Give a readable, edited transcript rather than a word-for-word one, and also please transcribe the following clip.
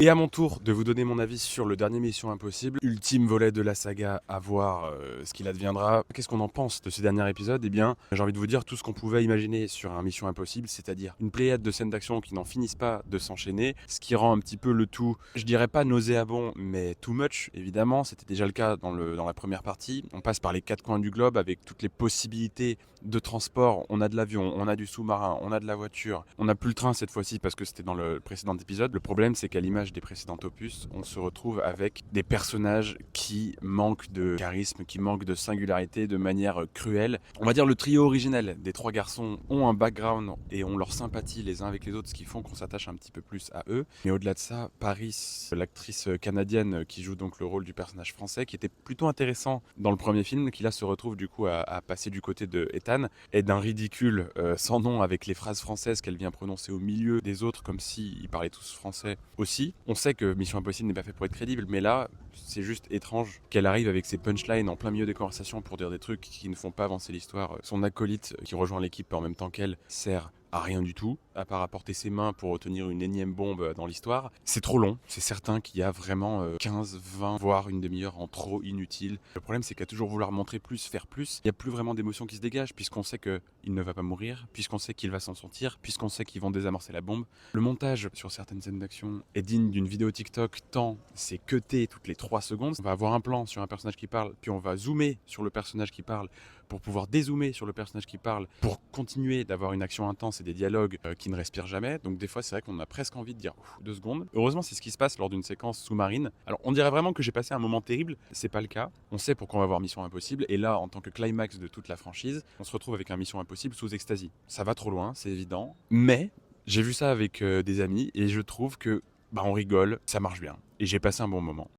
Et à mon tour de vous donner mon avis sur le dernier Mission Impossible, ultime volet de la saga, à voir ce qu'il adviendra. Qu'est-ce qu'on en pense de ce dernier épisode? Eh bien, j'ai envie de vous dire tout ce qu'on pouvait imaginer sur un Mission Impossible, c'est-à-dire une pléiade de scènes d'action qui n'en finissent pas de s'enchaîner, ce qui rend un petit peu le tout, je dirais pas nauséabond, mais too much, évidemment. C'était déjà le cas dans la première partie. On passe par les quatre coins du globe avec toutes les possibilités de transport. On a de l'avion, on a du sous-marin, on a de la voiture. On n'a plus le train cette fois-ci parce que c'était dans le précédent épisode. Le problème, c'est qu'à l'image des précédents opus, on se retrouve avec des personnages qui manquent de charisme, qui manquent de singularité de manière cruelle. On va dire le trio originel des trois garçons ont un background et ont leur sympathie les uns avec les autres, ce qui font qu'on s'attache un petit peu plus à eux. Mais au-delà de ça, Paris, l'actrice canadienne qui joue donc le rôle du personnage français, qui était plutôt intéressant dans le premier film, qui là se retrouve du coup à passer du côté de Ethan, est d'un ridicule sans nom avec les phrases françaises qu'elle vient prononcer au milieu des autres comme s'ils parlaient tous français aussi. On sait que Mission Impossible n'est pas fait pour être crédible, mais là, c'est juste étrange qu'elle arrive avec ses punchlines en plein milieu des conversations pour dire des trucs qui ne font pas avancer l'histoire. Son acolyte qui rejoint l'équipe en même temps qu'elle sert à rien du tout, à part apporter ses mains pour retenir une énième bombe dans l'histoire. C'est trop long, c'est certain qu'il y a vraiment 15, 20, voire une demi-heure en trop inutile. Le problème, c'est qu'à toujours vouloir montrer plus, faire plus, il n'y a plus vraiment d'émotion qui se dégage, puisqu'on sait qu'il ne va pas mourir, puisqu'on sait qu'il va s'en sortir, puisqu'on sait qu'ils vont désamorcer la bombe. Le montage sur certaines scènes d'action est digne d'une vidéo TikTok, tant c'est cuté toutes les 3 secondes. On va avoir un plan sur un personnage qui parle, puis on va zoomer sur le personnage qui parle, pour pouvoir dézoomer sur le personnage qui parle, pour continuer d'avoir une action intense et des dialogues qui ne respirent jamais. Donc des fois, c'est vrai qu'on a presque envie de dire 2 secondes. Heureusement, c'est ce qui se passe lors d'une séquence sous-marine. Alors, on dirait vraiment que j'ai passé un moment terrible. C'est pas le cas. On sait pourquoi on va voir Mission Impossible. Et là, en tant que climax de toute la franchise, on se retrouve avec un Mission Impossible sous extasie. Ça va trop loin, c'est évident. Mais j'ai vu ça avec des amis et je trouve que on rigole, ça marche bien. Et j'ai passé un bon moment.